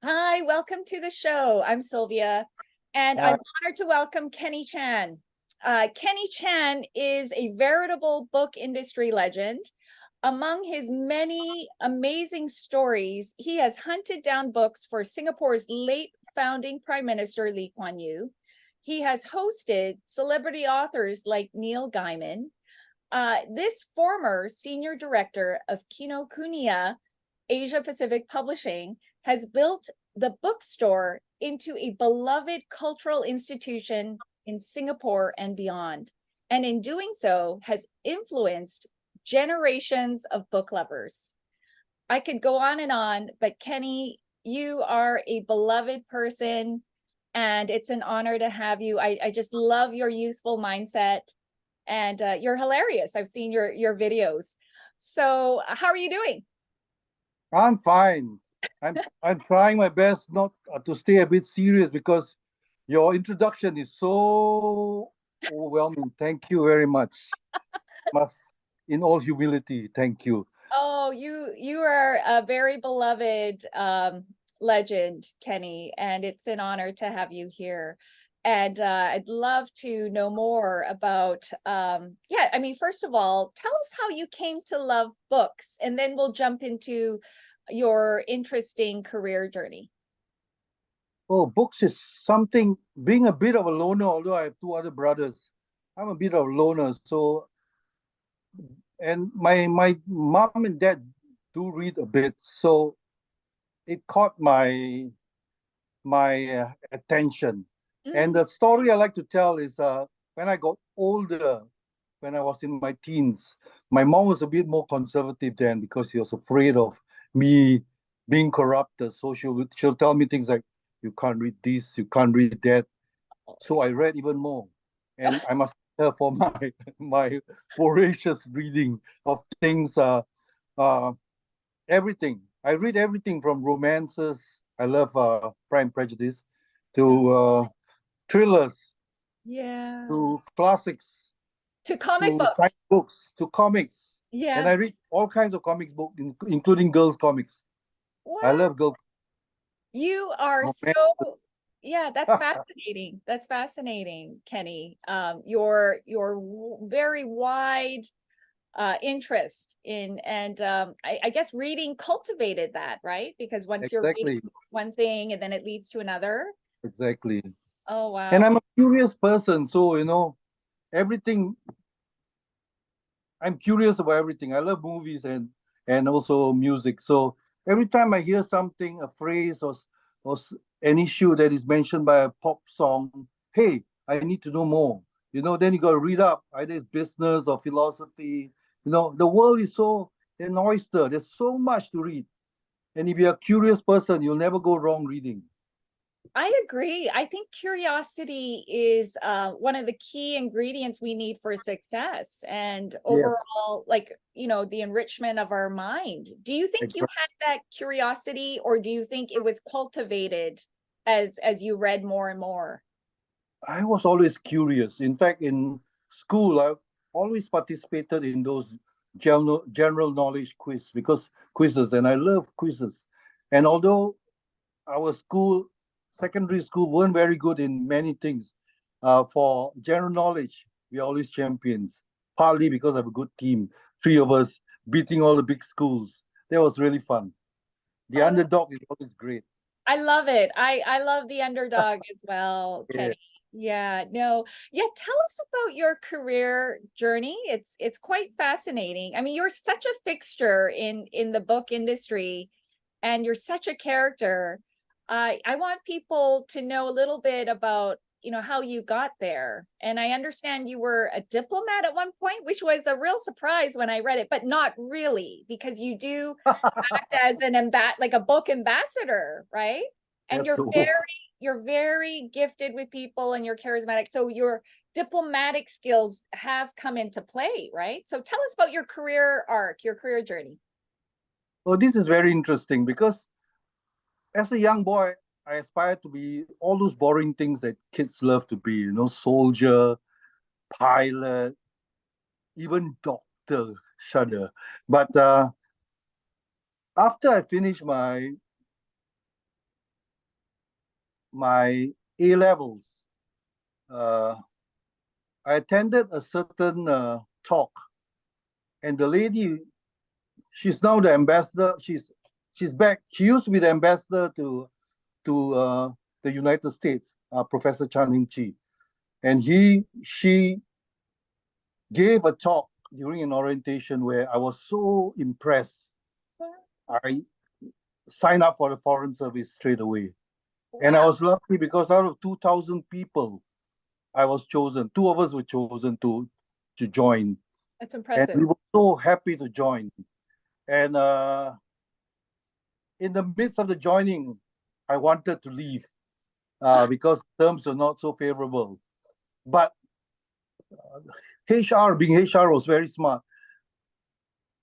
Hi, welcome to the show. I'm Sylvia, and I'm honored to welcome Kenny Chan. Kenny Chan is a veritable book industry legend. Among his many amazing stories, he has hunted down books for Singapore's late founding Prime Minister Lee Kuan Yew. He has hosted celebrity authors like Neil Gaiman. This former Senior Director of Kinokuniya, Asia Pacific Publishing, has built the bookstore into a beloved cultural institution in Singapore and beyond. And in doing so, has influenced generations of book lovers. I could go on, but Kenny, you are a beloved person, and it's an honor to have you. I just love your youthful mindset, and you're hilarious. I've seen your videos. So how are you doing? I'm fine. I'm trying my best not to stay a bit serious because your introduction is so overwhelming. Thank you very much. Must, in all humility, thank you. Oh, you are a very beloved legend, Kenny, and it's an honor to have you here. And I'd love to know more about, yeah, I mean, first of all, tell us how you came to love books, and then we'll jump into your interesting career journey. Oh, books is something. Being a bit of a loner, although I have two other brothers, I'm a bit of a loner. So, and my mom and dad do read a bit, so it caught my attention. And Mm. the story I like to tell is when I got older, when I was in my teens, my mom was a bit more conservative then because she was afraid of me being corrupted. So she'll tell me things like, "You can't read this, you can't read that." So I read even more, and I must tell her for my my voracious reading of things. Uh, Everything. I read everything from romances. I love Prime Prejudice, to thrillers, Yeah. to classics, To comic to science books. books, to comics. And Yeah. I read all kinds of comics books, including girls' comics. I What? love girl You are romance. so, yeah, that's fascinating. That's fascinating, Kenny. Your very wide interest in, and I guess reading cultivated that, right? Because once you're reading Exactly, one thing and then it leads to another. exactly. Oh, And wow. I'm a curious person, so everything. I'm curious about everything. I love movies and also music. So every time I hear something, a phrase an issue that is mentioned by a pop song, hey, I need to know more. Then you got to read up. Either it's business or philosophy. The world is so an oyster. There's so much to read. And if you're a curious person, you'll never go wrong reading. I agree. I think curiosity is one of the key ingredients we need for success and Yes, overall, like, the enrichment of our mind. Do you think you exactly. had that curiosity, or do you think it was cultivated as you read more and more? I was always curious. In fact, in school, I always participated in those general knowledge quizzes, and I love quizzes. And although our school, secondary school, weren't very good in many things, for general knowledge, we are always champions. Partly because of a good team, three of us beating all the big schools. That was really fun. The Oh, underdog is always great. I love it. I love the underdog as well, Yeah. Kenny. Yeah, no. Yeah, tell us about your career journey. It's quite fascinating. I mean, you're such a fixture in the book industry, and you're such a character. I want people to know a little bit about, how you got there. And I understand you were a diplomat at one point, which was a real surprise when I read it, but not really, because you do act as like a book ambassador, right? And That's true. you're very gifted with people, and you're charismatic. So your diplomatic skills have come into play, right? So tell us about your career arc, your career journey. Oh, this is very interesting because as a young boy, I aspired to be all those boring things that kids love to be, soldier, pilot, even doctor, shudder. But after I finished my my A levels, I attended a certain talk, and the lady, she's now the ambassador. She's back. She used to be the ambassador to the United States, Professor Chan Hing Chi, and she gave a talk during an orientation where I was so impressed. I signed up for the Foreign Service straight away. And I Wow, was lucky because out of 2,000 people, I was chosen. Two of us were chosen to join. that's And impressive. we were so happy to join. And in the midst of the joining, I wanted to leave because terms were not so favorable. But HR, being HR, was very smart.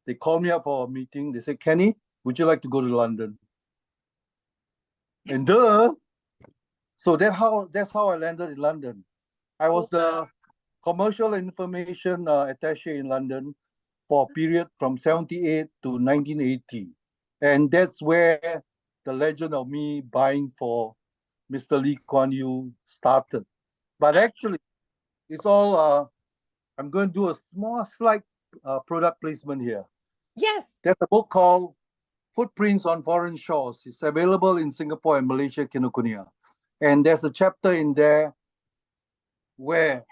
They called me up for a meeting. They said, Kenny, would you like to go to London? And so that's how I landed in London. I was the commercial information attaché in London for a period from 78 to 1980. And that's where the legend of me buying for Mr. Lee Kuan Yew started. But actually, it's all, I'm going to do a slight product placement here. Yes. There's a book called Footprints on Foreign Shores. It's available in Singapore and Malaysia, Kinokuniya. And there's a chapter in there where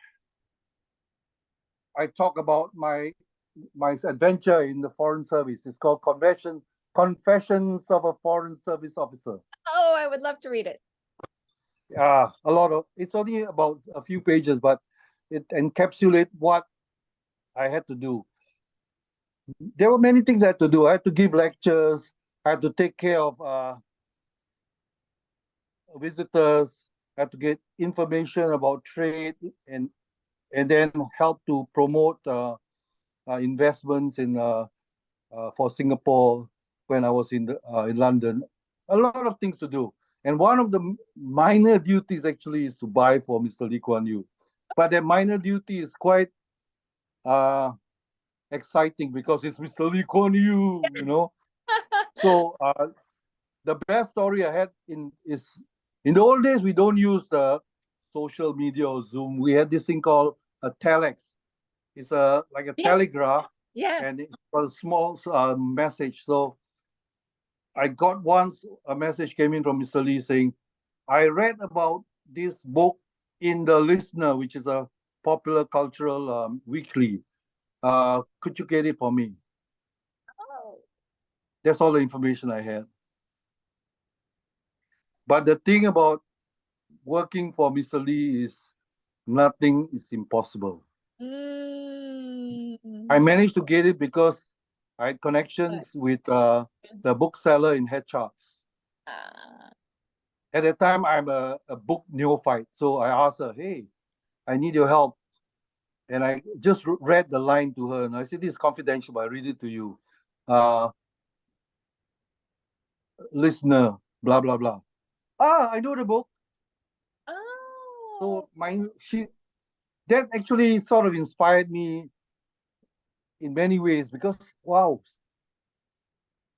I talk about my adventure in the Foreign Service. It's called Confessions of a Foreign Service Officer. Oh, I would love to read it. It's only about a few pages, but it encapsulates what I had to do. There were many things I had to do. I had to give lectures. I had to take care of visitors. I had to get information about trade and then help to promote investments in for Singapore when I was in London. A lot of things to do. And one of the minor duties actually is to buy for Mr. Lee Kuan Yew. But that minor duty is quite exciting because it's Mr. Lee Kuan Yew, you know. So the best story I had is in the old days we don't use the social media or Zoom. We had this thing called a telex. It's like a telegraph, Yes. and it's a small message. So I got once a message came in from Mr. Lee saying, I read about this book in the Listener, which is a popular cultural weekly. Could you get it for me? Oh. That's all the information I had. But the thing about working for Mr. Lee is nothing is impossible. I managed to get it because I had connections with the bookseller in Head Charts. At that time, I'm a book neophyte. So I asked her, hey, I need your help. And I just read the line to her. And I said, this is confidential, but I read it to you. Listener, blah, blah, blah. I know the book. Oh. So that actually sort of inspired me in many ways because, wow,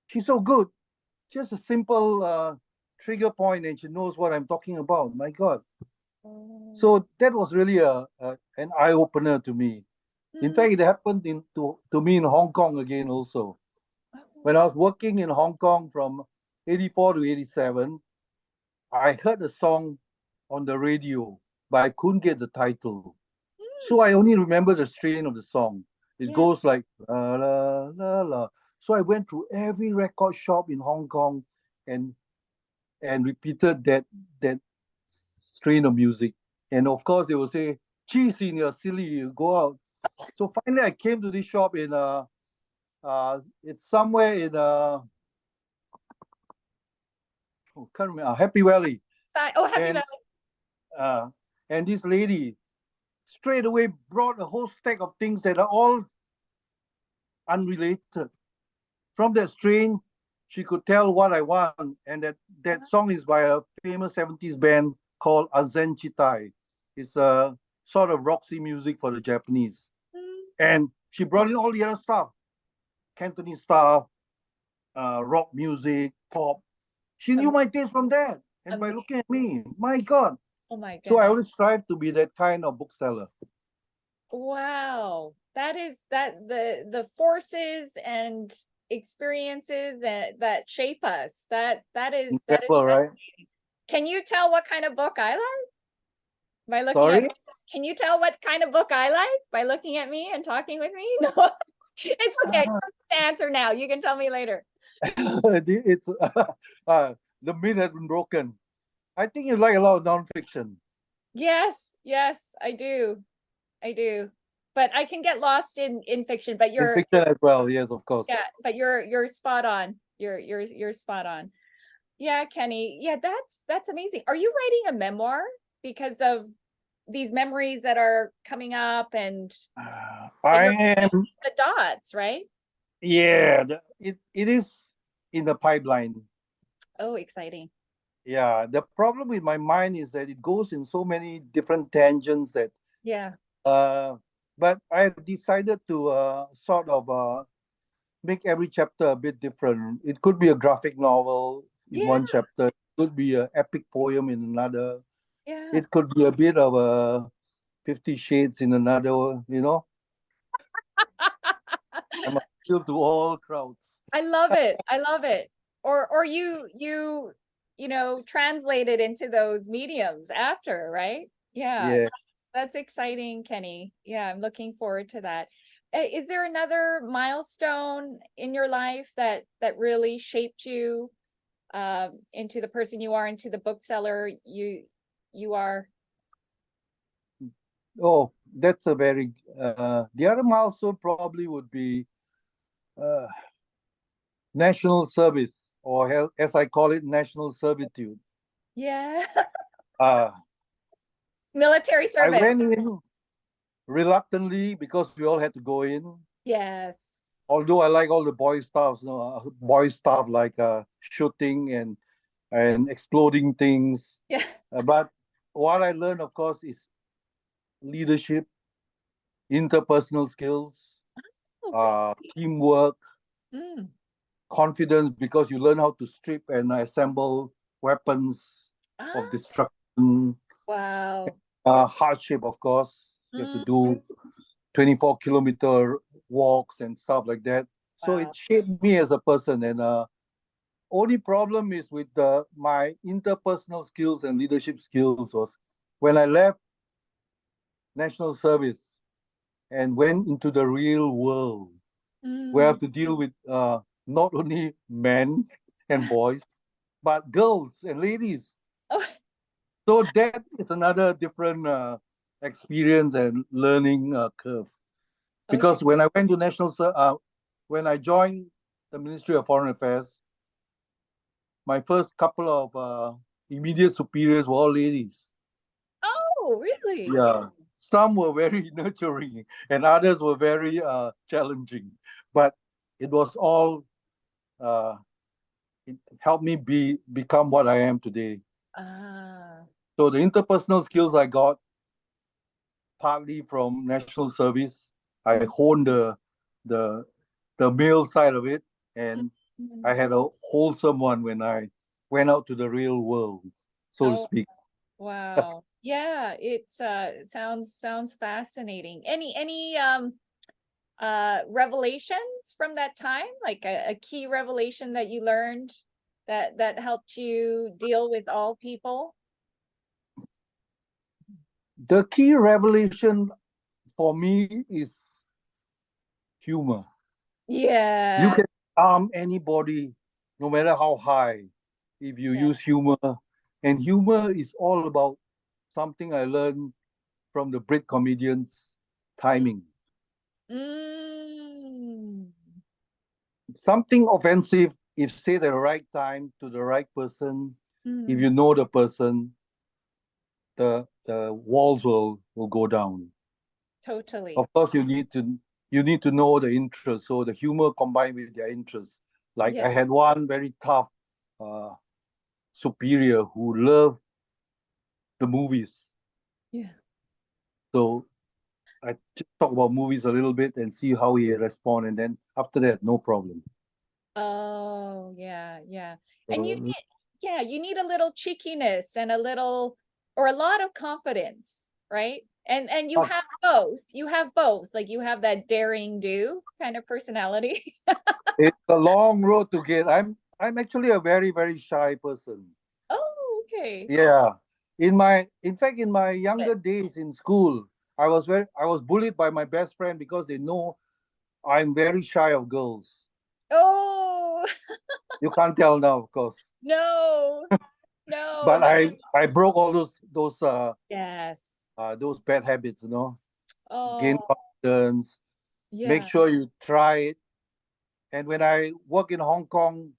she's so good. Just a simple trigger point and she knows what I'm talking about. My God. So that was really an eye-opener to me. In fact, it happened to me in Hong Kong again also. When I was working in Hong Kong from 84 to 87, I heard a song on the radio, but I couldn't get the title. So I only remember the strain of the song. It goes like la la la la. So I went through every record shop in Hong Kong and repeated that strain of music. And of course they will say, gee, Senior, silly, you go out. So finally I came to this shop in it's somewhere in can't remember, Happy Valley. Happy Valley. And this lady straight away brought a whole stack of things that are all unrelated. From that strain, she could tell what I want, and that song is by a famous 70s band called Azen Chitai. It's a sort of Roxy music for the Japanese. And she brought in all the other stuff, Cantonese stuff, rock music, pop. She knew my taste from that. And by Ama- looking at me, my God. Oh my So I goodness. always strive to be that kind of bookseller. Wow. That is that the forces and experiences that shape us. That is Incredible, right? fascinating. Can you tell what kind of book I like by looking at Sorry? me? Can you tell what kind of book I like by looking at me and talking with me? No. It's okay. You don't have to answer now. You can tell me later. It's the myth has been broken. I think you like a lot of nonfiction. Yes, yes, I do. I do. But I can get lost in fiction, but In fiction as well, yes, of course. yeah, but you're spot on. You're spot on. Yeah, Kenny. Yeah, that's amazing. Are you writing a memoir because of these memories that are coming up but I you're am, the dots, right? yeah, it is in the pipeline. Oh, exciting. Yeah, the problem with my mind is that it goes in so many different tangents that, Yeah. uh, but I've decided to sort of make every chapter a bit different. It could be a graphic novel in Yeah, one chapter, it could be an epic poem in another, yeah. it could be a bit of a 50 Shades in another, you know. I'm appeal to all crowds. I love it. I love it. Or you know, translate it into those mediums after, right? Yeah. Yeah. That's exciting, Kenny. Yeah, I'm looking forward to that. Is there another milestone in your life that really shaped you into the person you are, into the bookseller you are? Oh, that's a very, the other milestone probably would be uh, national service, or as I call it, national servitude. Yeah. Uh, Military I service. went in reluctantly because we all had to go in. Yes. Although I like all the boy stuff, boy stuff like shooting and exploding things. Yeah. But what I learned, of course, is leadership, interpersonal skills, Oh, really? teamwork, Mm. confidence, because you learn how to strip and assemble weapons of Ah, destruction, wow. hardship, of course. You have to Mm. do 24-kilometer walks and stuff like that. So it Wow. shaped me as a person. And only problem is with my interpersonal skills and leadership skills was when I left national service and went into the real world, we Mm. have to deal with not only men and boys, but girls and ladies. Oh, So that is another different experience and learning curve. okay. Because when I went to when I joined the Ministry of Foreign Affairs, my first couple of immediate superiors were all ladies. Oh, really? Yeah, some were very nurturing, and others were very challenging. But it was all uh, it helped me become what I am today. Ah, So the interpersonal skills I got partly from national service. I honed the the male side of it, and I mm. had a wholesome one when I went out to the real world, so to Oh, speak. wow. Yeah, it's sounds fascinating. Any revelations from that time? Like a key revelation that you learned that helped you deal with all people? The key revelation for me is humor. You Yeah. can harm anybody, no matter how high, if you Yeah. use humor. And humor is all about something I learned from the Brit comedians, timing. Mm. Something offensive, if said at the right time to the right person, if Mm. you know the person, the walls will go down. Totally. Of course, you need to know the interest. So the humor combined with their interest. Like Yeah. I had one very tough uh, superior who loved the movies. Yeah. So I just talk about movies a little bit and see how he respond, and then after that, no problem. Oh, yeah, yeah. And you So Yeah, you need a little cheekiness and a little or a lot of confidence, right? And you But have both. You have both. Like you have that daring do kind of personality. it's a long road to get. I'm actually a very, very shy person. Oh, okay. Yeah. In fact, in my younger days in school, I was bullied by my best friend because they know I'm very shy of girls. Oh, You can't tell now, of course. no, no, But no. I broke all Yes. those bad habits, you know. Gain Oh, confidence, make yeah. sure you try it. And when I work in Hong Kong,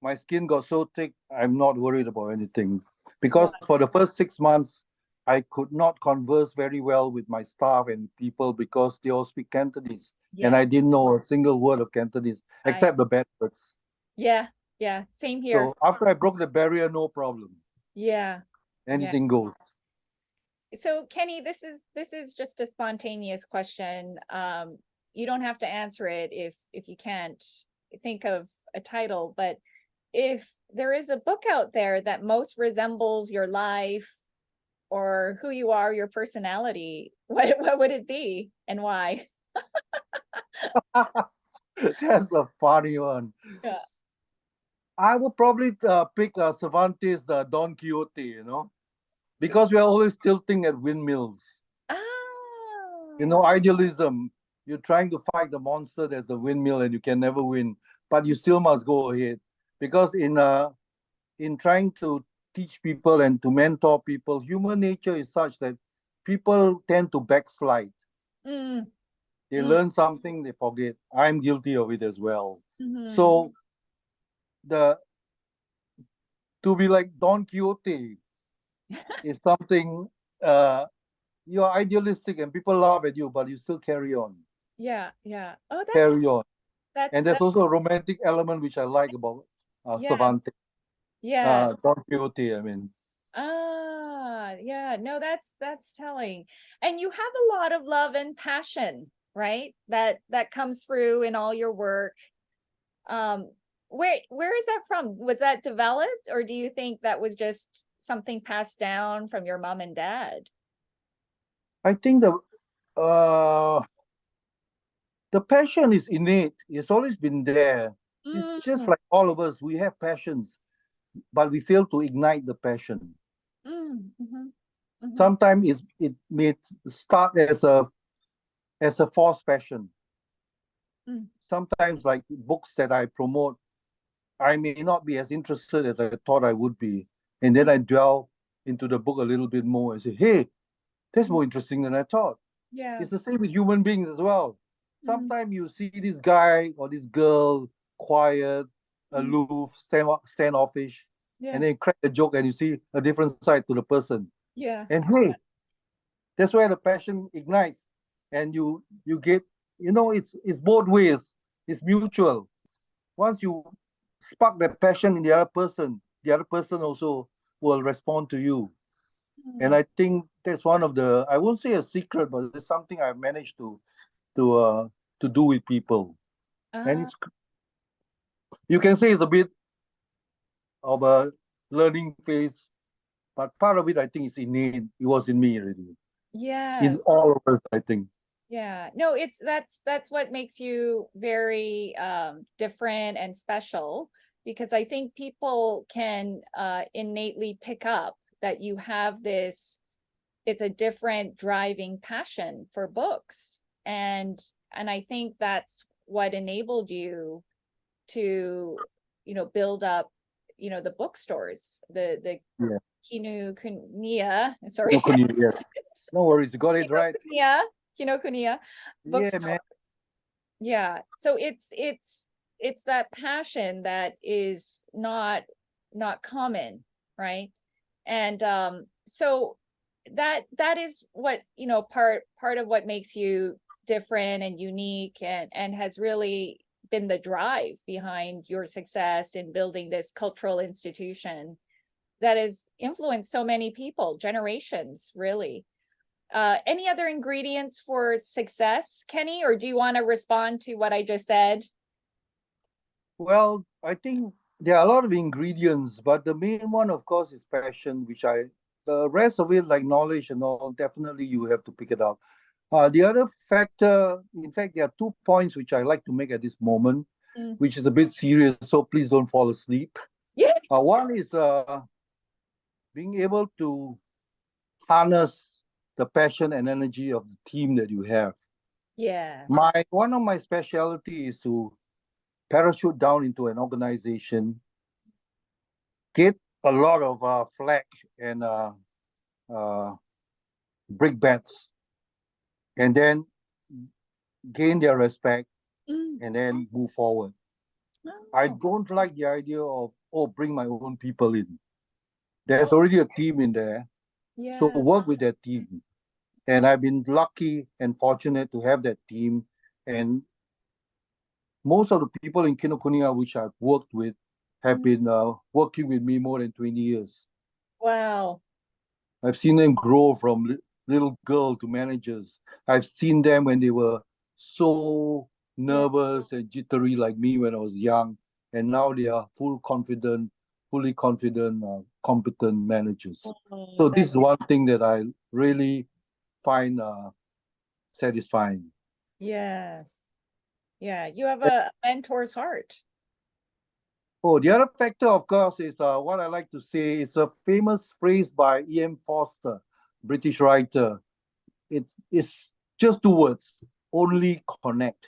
my skin got so thick, I'm not worried about anything. Because Wow. for the first 6 months, I could not converse very well with my staff and people because they all speak Cantonese. And I Yes. didn't know a single word of Cantonese I except the bad words. yeah, yeah. Same here. So after I broke the barrier, no problem. Yeah. Yeah. Anything goes. So Kenny, this is just a spontaneous question. You don't have to answer it if you can't think of a title, but if there is a book out there that most resembles your life or who you are, your personality, what would it be and why? That's a funny one. Yeah. I would probably pick Cervantes' Don Quixote, you know, It's because we are always tilting at windmills. You ah know, idealism. You're trying to fight the monster that's the windmill and you can never win, but you still must go ahead. Because in trying to teach people and to mentor people, human nature is such that people tend to backslide. mm, They mm, learn something, they forget. I'm guilty of it as well. mhm. So the to be like Don Quixote is something you're idealistic and people laugh at you, but you still carry on, Yeah, yeah. Oh, carry on. that's And there's also a romantic element which I like about yeah, Cervantes, yeah. Don Quixote. I mean, Yeah, no, that's telling. And you have a lot of love and passion, right? That comes through in all your work. Um, where is that from? Was that developed, or do you think that was just something passed down from your mom and dad? I think uh, the passion is innate. It's always been there. It's just Mm, like all of us. We have passions, but we fail to ignite the passion. mhm, mhm, Sometimes it may start as a forced passion. mm, Sometimes, like books that I promote, I may not be as interested as I thought I would be. And then mm, I delve into the book a little bit more and say, hey, that's mm. more interesting than I thought. Yeah. It's the same with human beings as well. Mm, Sometimes you see this guy or this girl quiet, mm, aloof, standoffish, and yeah, then you crack a joke and you see a different side to the person. yeah, And hey, that's where the passion ignites. And you get, it's both ways. It's mutual. Once you spark that passion in the other person also will respond to you. And mm. I think that's one of the, I won't say a secret, but it's something I've managed to uh to do with people. And Uh, you can say it's a bit of a learning phase, but part of it I think is innate. It was in me already. In yes. all of us, I think. Yeah, no, it's that's what makes you very different and special because I think people can innately pick up that you have this, it's a different driving passion for books. And I think that's what enabled you to, build up, the bookstores, the Yeah. Kinokuniya, sorry, Kinokuniya, yes. No worries, you got it right. Kinokuniya, Kinokuniya Yeah, bookstore. man. Yeah. So it's that passion that is not common, right? And so that is what, part of what makes you different and unique and has really been the drive behind your success in building this cultural institution that has influenced so many people, generations, really. Any other ingredients for success, Kenny, or do you want to respond to what I just said? Well, I think there are a lot of ingredients, but the main one, of course, is passion, the rest of it, like knowledge and all, definitely you have to pick it up. The other factor, in fact, there are 2 points which I like to make at this moment, which is a bit serious, so please don't fall asleep. Yeah. One is being able to harness the passion and energy of the team that you have. Yeah. One of my specialty is to parachute down into an organization, get a lot of flack and uh, brickbats, and then gain their respect and then move forward. I don't like the idea of, bring my own people in. There's already a team in there, so Yeah. work with that team. And I've been lucky and fortunate to have that team. And most of the people in Kinokuniya which I've worked with have been working with me more than 20 years. Wow. I've seen them grow from little girl to managers. I've seen them when they were so nervous and jittery like me when I was young, and now they are fully confident, competent managers. So this is one thing that I really find satisfying. Yes. Yeah, you have a mentor's heart. Oh, the other factor, of course, is what I like to say. It's a famous phrase by E.M. Forster, British writer. It's just 2 words: only connect.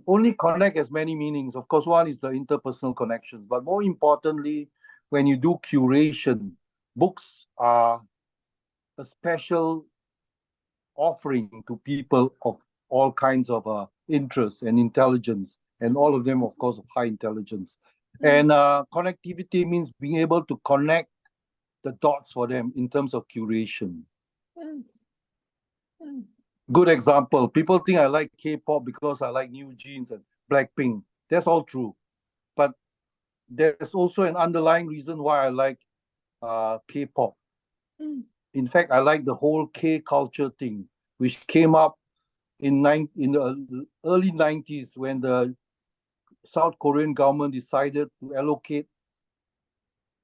Only connect has many meanings. Of course, one is the interpersonal connections, but more importantly, when you do curation, books are a special offering to people of all kinds of interests and intelligence, and all of them, of course, of high intelligence. And connectivity means being able to connect the dots for them in terms of curation. Good example. People think I like K-pop because I like New Jeans and Blackpink. That's all true. But there's also an underlying reason why I like K-pop. In fact, I like the whole K culture thing, which came up in the early 90s when the South Korean government decided to allocate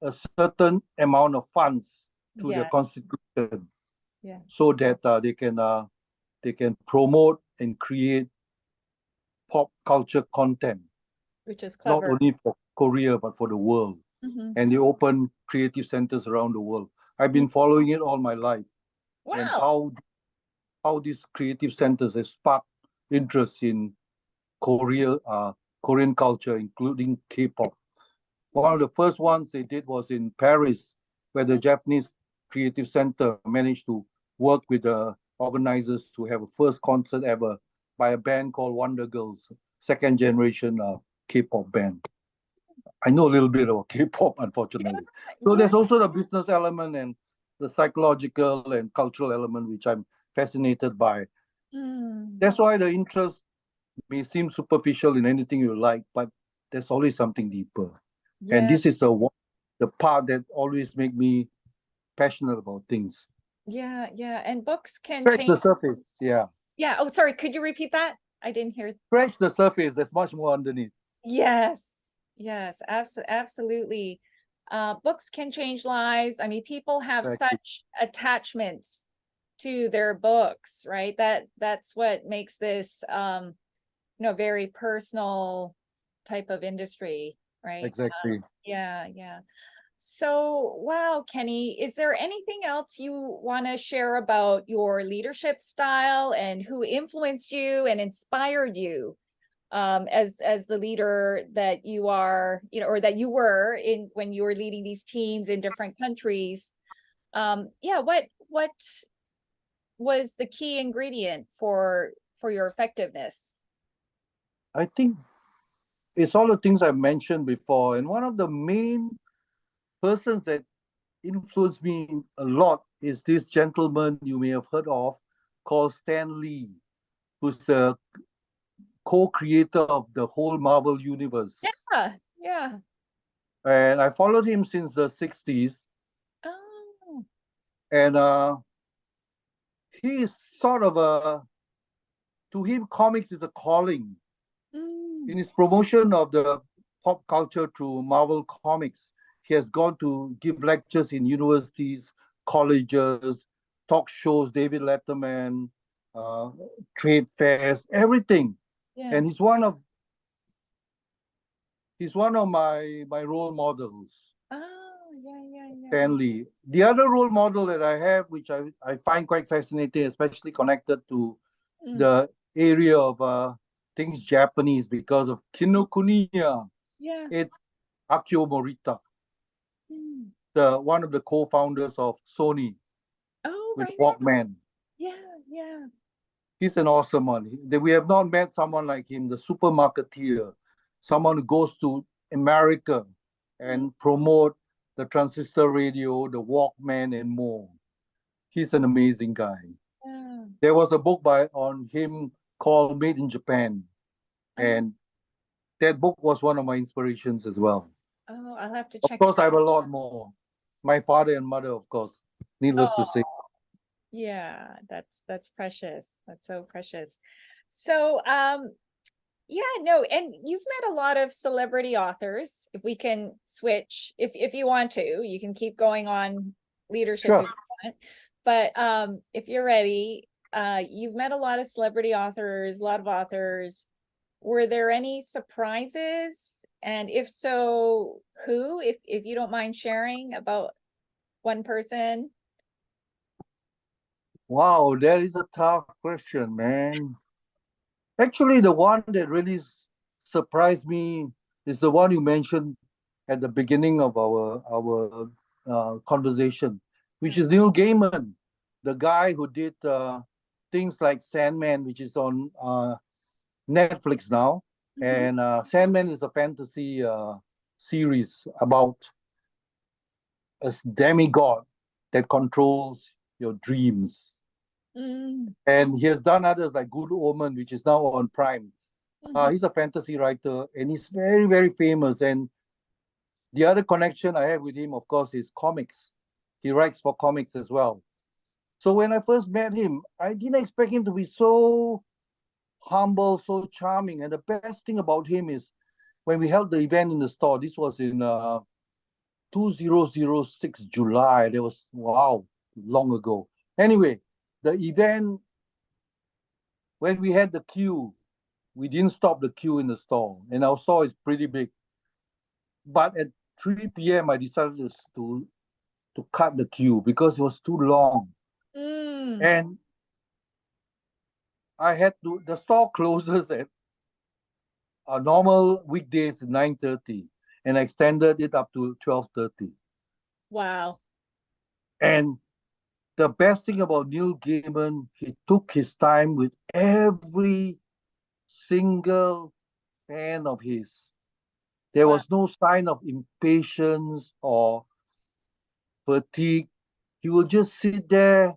a certain amount of funds to their constitution, so that they can promote and create pop culture content, Which is not clever. only for Korea but for the world. And they open creative centers around the world. I've been following it all my life, and how these creative centers have sparked interest in Korean culture, including K-pop. One of the first ones they did was in Paris, where the Japanese Creative Center managed to work with the organizers to have a first concert ever by a band called Wonder Girls, second generation K-pop band. I know a little bit about K-pop, unfortunately. So there's also the business element and the psychological and cultural element, which I'm fascinated by. That's why the interest may seem superficial in anything you like, but there's always something deeper. And this is the part that always make me passionate about things. Yeah, yeah. And books can Scratch change. the surface, yeah. Yeah. Oh, sorry. Could you repeat that? I didn't hear. Scratch the surface. There's much more underneath. Yes. Yes. Absolutely. Books can change lives. I mean, people have such attachments to their books, right? That's what makes this very personal type of industry, right? Exactly. Yeah. So, wow, Kenny, is there anything else you want to share about your leadership style and who influenced you and inspired you as the leader that you are, or that you were in when you were leading these teams in different countries? What was the key ingredient for your effectiveness? I think it's all the things I mentioned before. And one of the main persons that influenced me a lot is this gentleman you may have heard of called Stan Lee, who's the co-creator of the whole Marvel universe. Yeah. And I followed him since the 60s. Oh. And he is sort of to him, comics is a calling. In his promotion of the pop culture through Marvel Comics. He has gone to give lectures in universities, colleges, talk shows, David Letterman, uh, trade fairs, everything. Yeah. And he's one of my role models. Oh, yeah. Stan Lee. The other role model that I have, which I find quite fascinating, especially connected to the area of things Japanese because of Kinokuniya. Yeah. It's Akio Morita, Mm. one of the co-founders of Sony Oh, with right. Walkman. Yeah. He's an awesome one. We have not met someone like him, the supermarketeer, someone who goes to America and promote the transistor radio, the Walkman, and more. He's an amazing guy. Yeah. There was a book on him called Made in Japan, and that book was one of my inspirations as well. Oh, I'll have to Of check course, it I out. have a lot more. My father and mother, of course, needless to say. Yeah, that's precious. That's so precious. So, yeah, no, and you've met a lot of celebrity authors. If we can switch, if you want to, you can keep going on leadership Sure. if you want. But if you're ready, you've met a lot of celebrity authors, a lot of authors. Were there any surprises? And if so, who? If you don't mind sharing about one person. Wow, that is a tough question, man. Actually, the one that really surprised me is the one you mentioned at the beginning of our conversation, which is Neil Gaiman, the guy who did things like Sandman, which is on Netflix now. And Sandman is a fantasy series about a demigod that controls your dreams. And he has done others like Good Omen, which is now on Prime. He's a fantasy writer and he's very, very famous. And the other connection I have with him, of course, is comics. He writes for comics as well. So when I first met him, I didn't expect him to be so humble, so charming. And the best thing about him is when we held the event in the store, this was in 2006 July. That was, wow, long ago. Anyway, the event, when we had the queue, we didn't stop the queue in the store. And our store is pretty big. But at 3 p.m., I decided to cut the queue because it was too long. And I had to, the store closes at normal weekdays 9:30, and I extended it up to 12:30. Wow. And the best thing about Neil Gaiman, he took his time with every single fan of his. There was no sign of impatience or fatigue. He would just sit there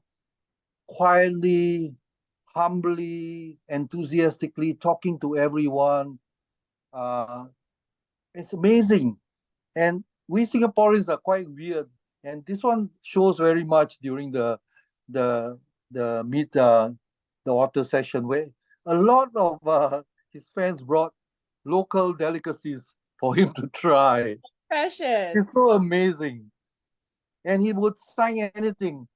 quietly, humbly, enthusiastically talking to everyone. It's amazing. And we Singaporeans are quite weird. And this one shows very much during the meet the author session where a lot of his fans brought local delicacies for him to try. Precious. It's so amazing. And he would sign anything.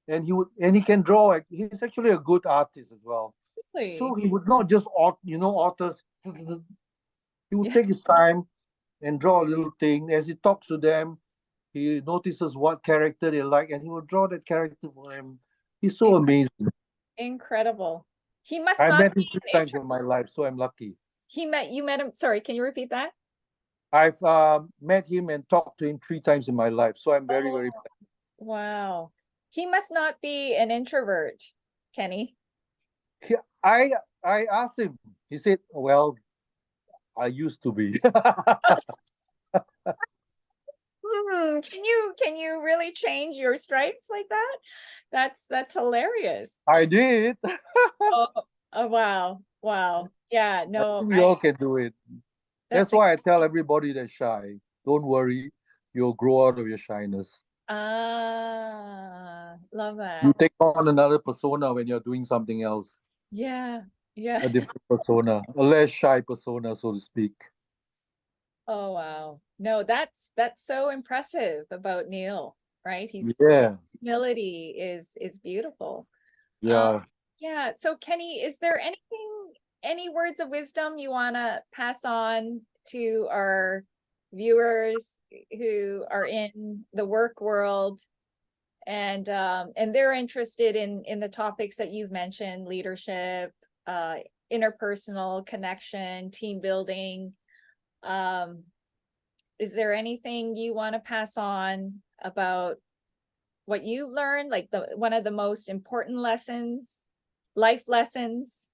And he can draw. He's actually a good artist as well. Really? So he would not just authors. He would take his time and draw a little thing. As he talks to them, he notices what character they like, and he will draw that character for them. He's so amazing. Incredible. He must I not met him be 3 times in my life, so I'm lucky. you met him. Sorry, can you repeat that? I've met him and talked to him 3 times in my life, so I'm very, very blessed. Wow. He must not be an introvert, Kenny. I asked him. He said, "Well, I used to be." Can you really change your stripes like that? That's hilarious. I did. Oh wow. Yeah, no. We all can do it. That's why I tell everybody that's shy, don't worry, you'll grow out of your shyness. Love that. You take on another persona when you're doing something else. Yeah. A different persona, a less shy persona, so to speak. Oh, wow. No, that's so impressive about Neil, right? Yeah, Humility is beautiful. Um, yeah. yeah. So Kenny, is there any words of wisdom you want to pass on to our viewers who are in the work world and they're interested in the topics that you've mentioned, leadership, uh, interpersonal connection, team building. Um, is there anything you want to pass on about what you've learned, like one of the most important lessons, life lessons?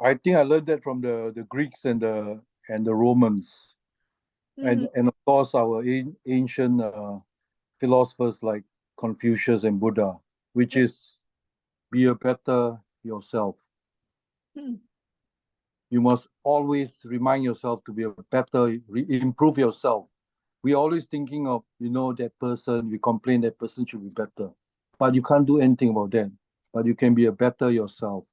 I think I learned that from the Greeks and the Romans, Mhm. and of course our ancient philosophers like Confucius and Buddha, which Yeah. is be a better yourself. Hmm. You must always remind yourself to be a better, improve yourself. We're always thinking of, that person, we complain that person should be better. But you can't do anything about that. But you can be a better yourself.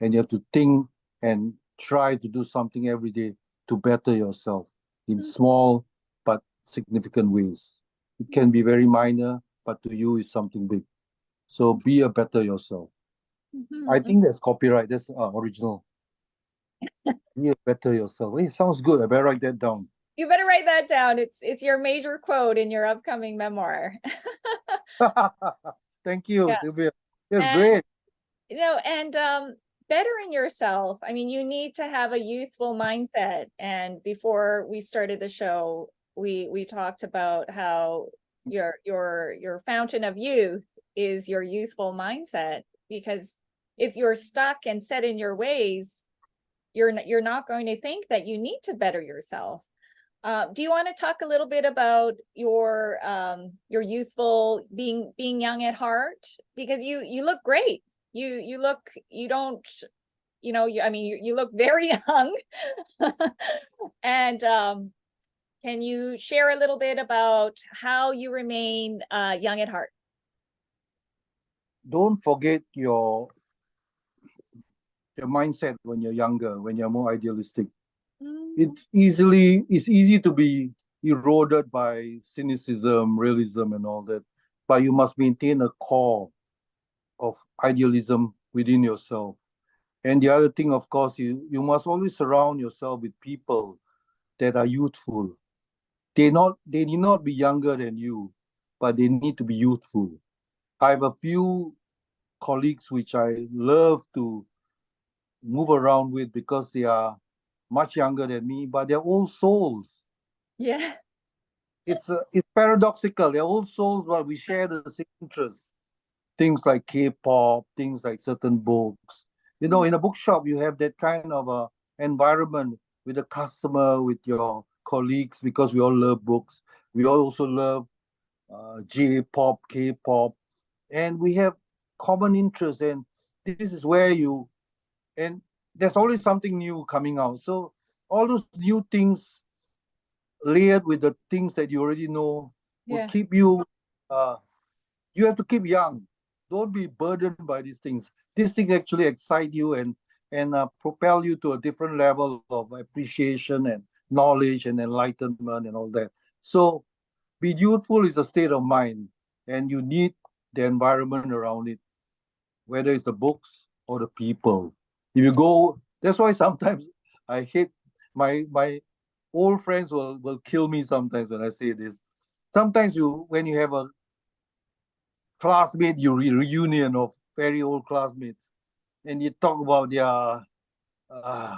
And you have to think and try to do something every day to better yourself in small but significant ways. It can be very minor, but to you is something big. So be a better yourself. I Mhm. think that's copyright. That's original. Be a better yourself. Hey, sounds good. I better write that down. You better write that down. It's your major quote in your upcoming memoir. Thank you, Yeah. Sylvia. That's And great. bettering yourself, I mean, you need to have a youthful mindset. And before we started the show, we talked about how your fountain of youth is your youthful mindset, because if you're stuck and set in your ways, you're not going to think that you need to better yourself. Do you want to talk a little bit about your youthful being young at heart? Because you look great. You look you don't I mean you look very young. And can you share a little bit about how you remain young at heart? Don't forget your mindset when you're younger, when you're more idealistic. Mm. It's easy to be eroded by cynicism, realism, and all that. But you must maintain a core of idealism within yourself. And the other thing, of course, you must always surround yourself with people that are youthful. They need not be younger than you, but they need to be youthful. I have a few colleagues which I love to move around with because they are much younger than me, but they're old souls. Yeah. It's paradoxical. They're old souls, but we share the same interests. Things like K-pop, things like certain books. In a bookshop, you have that kind of a environment with the customer, with your colleagues, because we all love books. We all also love J-pop, K-pop, and we have common interests. And this is where and there's always something new coming out. So all those new things layered with the things that you already know will Yeah. keep you. Uh, you have to keep young. Don't be burdened by these things. These things actually excite you and propel you to a different level of appreciation and knowledge and enlightenment and all that. So be youthful is a state of mind, and you need the environment around it, whether it's the books or the people. If you go, that's why sometimes I hate my old friends will kill me sometimes when I say this. Sometimes when you have a classmate, reunion of very old classmates, and you talk about uh,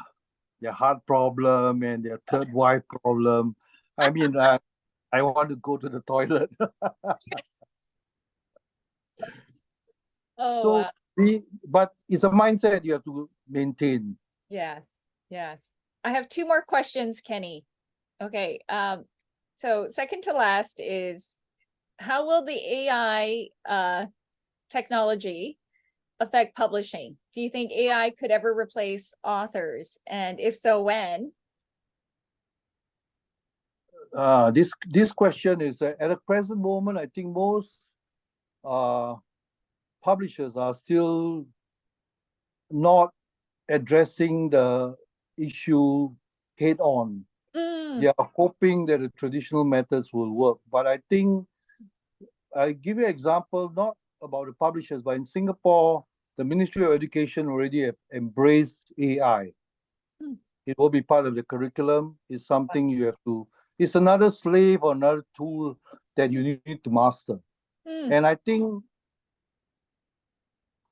their heart problem and their third wife problem. I mean, I want to go to the toilet. Oh, So, but it's a mindset you have to maintain. yes. Yes. I have two more questions, Kenny. Okay. So second to last is, how will the AI technology affect publishing? Do you think AI could ever replace authors? And if so, when? This question is at the present moment. I think most uh, publishers are still not addressing the issue head on. Mm, They are hoping that the traditional methods will work. But I think I give you an example, not about the publishers, but in Singapore, the Ministry of Education already have embraced AI. mm, It will be part of the curriculum. It's something you have to, it's another slave or another tool that you need to master. mm, And I think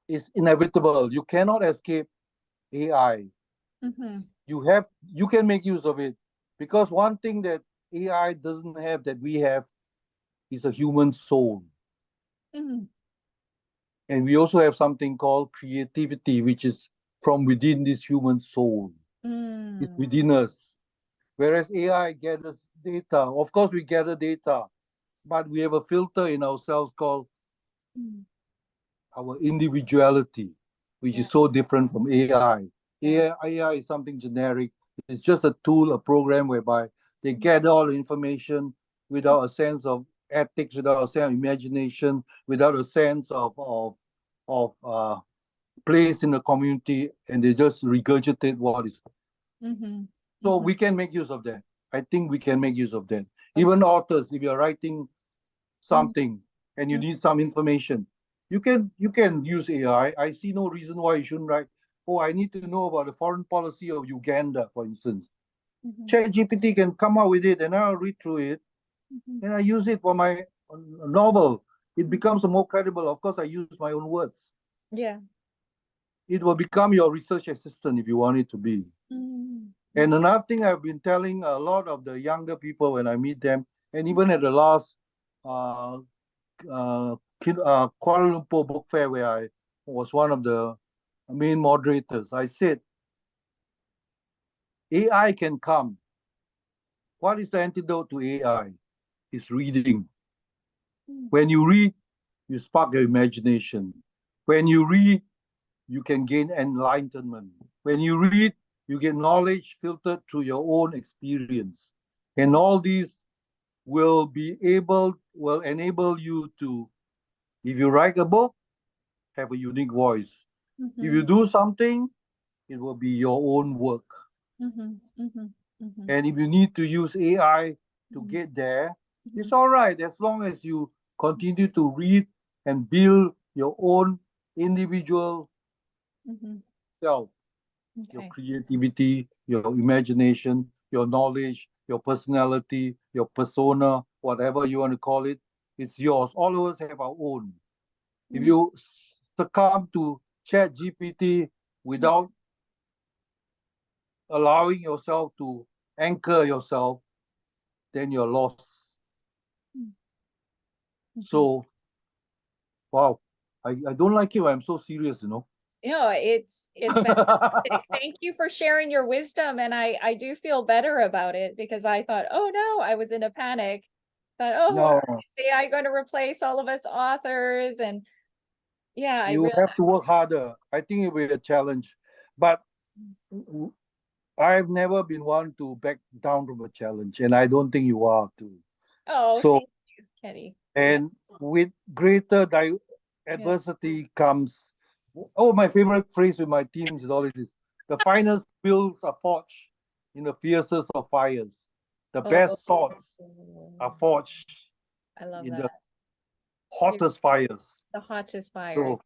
it's inevitable. You cannot escape AI. mhm, You can make use of it. Because one thing that AI doesn't have that we have is a human soul. mhm, And we also have something called creativity, which is from within this human soul. It's mm, within us. Whereas AI gathers data. Of course, we gather data, but we have a filter in ourselves called mm. our individuality, which Yeah, is so different from AI. yeah. AI is something generic. It's just a tool, a program whereby they gather all the information without a sense of ethics, without a sense of imagination, without a sense of place in the community, and they just regurgitate what is. Mhm, So mhm. we can make use of that. I think we can make use of that. Okay. Even authors, if you're writing Mm, something and you mm, need some information, you can use AI. I see no reason why you shouldn't write. Oh, I need to know about the foreign policy of Uganda, for instance. mhm, ChatGPT can come out with it, and I'll read through it, mhm, and I use it for my novel. It mm. becomes more credible. Of course, I use my own words. Yeah. It will become your research assistant if you want it to be. Mm, And okay. another thing I've been telling a lot of the younger people when I meet them, and even at the last uh, Kuala Lumpur Book Fair, where I was one of the main moderators, I said, AI can come. What is the antidote to AI? It's reading. Mm, When you read, you spark your imagination. When you read, you can gain enlightenment. When you read, you get knowledge filtered through your own experience. And all these will enable you to, if you write a book, have a unique voice. If you mhm, do something, it will be your own work. mhm, mhm, mhm, And if you need to use AI to mhm, get there, it's mhm, all right as long as you continue to read and build your own individual mhm. self, your Okay. creativity, your imagination, your knowledge, your personality, your persona, whatever you want to call it, it's yours. All of us have our own. If Mm, you succumb to Chat GPT mm, without allowing yourself to anchor yourself, then you're lost. mm, mhm. So, wow, I don't like it when I'm so serious, you know. No, it's fantastic. Thank you for sharing your wisdom, and I do feel better about it because I thought, oh no, I was in a panic. Thought, oh, No, is AI going to replace all of us authors? And yeah, I you really. have to work harder. I think it will be a challenge, but I've never been one to back down from a challenge, and I don't think you are too. Oh, So, thank you, Kenny. Yeah, and with greater yeah. adversity comes, oh, my favorite phrase with my teams is always this: the finest bills are forged in the fiercest of fires. The Oh, best swords are forged I love in that. the You're hottest fires. the hottest fires. So,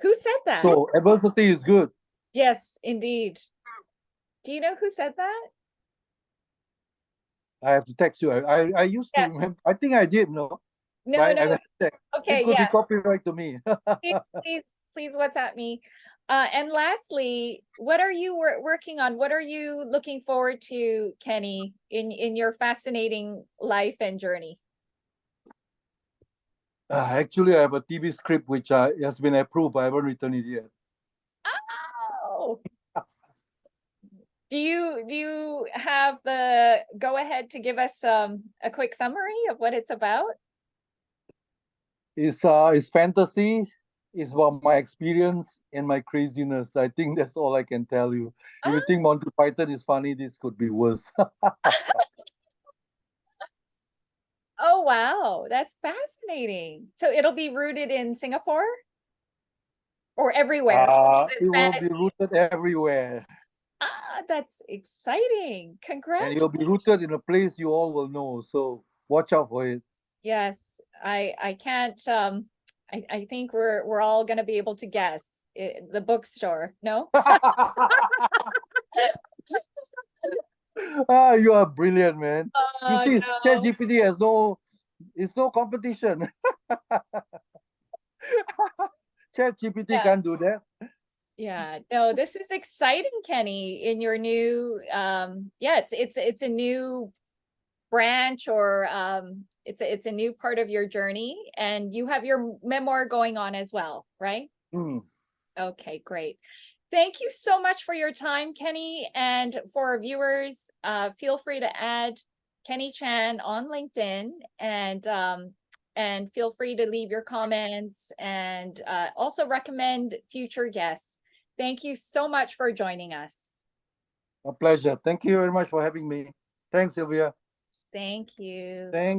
Who said that? so adversity is good. Yes, indeed. Do you know who said that? I have to text you. I used to Yes. remember. I think I did, no, No, but no. I have to text. It Okay, could be yeah. copyright to me. Please, please, please WhatsApp me. And lastly, what are you working on? What are you looking forward to, Kenny, in your fascinating life and journey? Actually, I have a TV script which has been approved, but I haven't written it yet. Oh, do you have the go ahead to give us a quick summary of what it's about? It's fantasy. It's about my experience and my craziness. I think that's all I can tell you. If you think Monty Python is funny, this could be worse. Oh, wow, that's fascinating. So it'll be rooted in Singapore or everywhere? It's It will be fantasy. rooted everywhere. That's exciting. And Congrats. you'll be rooted in a place you all will know. So watch out for it. Yes, I can't I think we're all gonna be able to guess the bookstore. No? You are brilliant, man. You see, No. ChatGPT has it's no competition. ChatGPT Yeah. can't do that. Yeah, no, this is exciting, Kenny, in your new yeah, it's a new branch, or it's a new part of your journey, and you have your memoir going on as well, right? Mm. Okay, great. Thank you so much for your time, Kenny. And for our viewers, feel free to add Kenny Chan on LinkedIn, and feel free to leave your comments, and also recommend future guests. Thank you so much for joining us. A pleasure. Thank you very much for having me. Thanks, Sylvia. Thank you. Thanks.